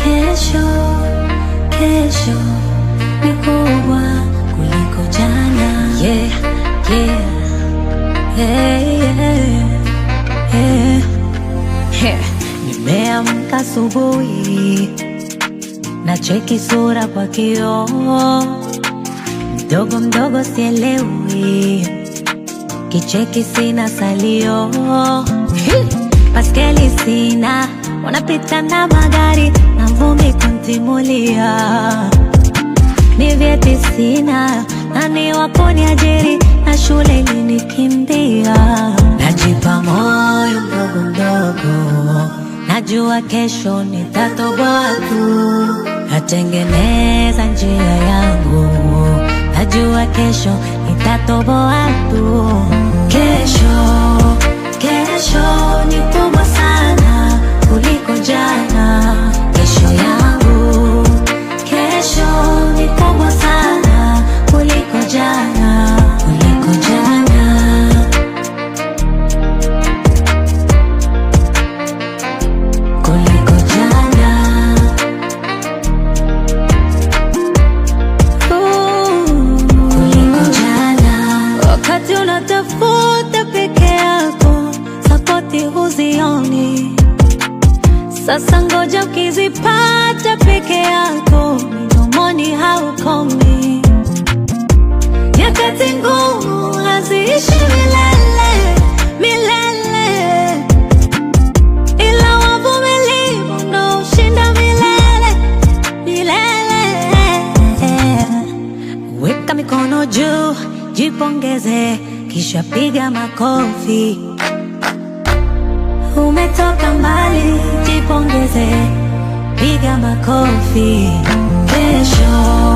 Kesho, kesho ni kubwa kuliko jana. Yeah, yeah, hey, yeah, yeah, yeah. Nimeamka asubuhi na cheki sura kwa kioo, mdogo mdogo sielewi, kicheki sina salio. Paskeli sina, wanapita na magari na vumbi kuntimulia. Ni vyeti sina, nani wakuniajiri na shule ilinikimbia. Najipa moyo mdogo mdogo, najua kesho nitatoboa tu. Natengeneza njia yangu, najua kesho nitatoboa tu. Kesho, kesho ni kubwa sana kuliko jana. Kesho yangu, kesho ni kubwa sana kuliko jana, kuliko jana. Kuliko jana. Kuliko jana. Wakati unatafuta peke yako, sapoti huzioni. Sasa ngoja ukizipata peke yako, midomoni haukomi. Nyakati ngumu haziishi milele, milele, ila wavumilivu ndo hushinda milele, milele. Weka mikono juu, jipongeze, kisha piga makofi. Umetoka mbali, jipongeze, piga makofi. Kesho,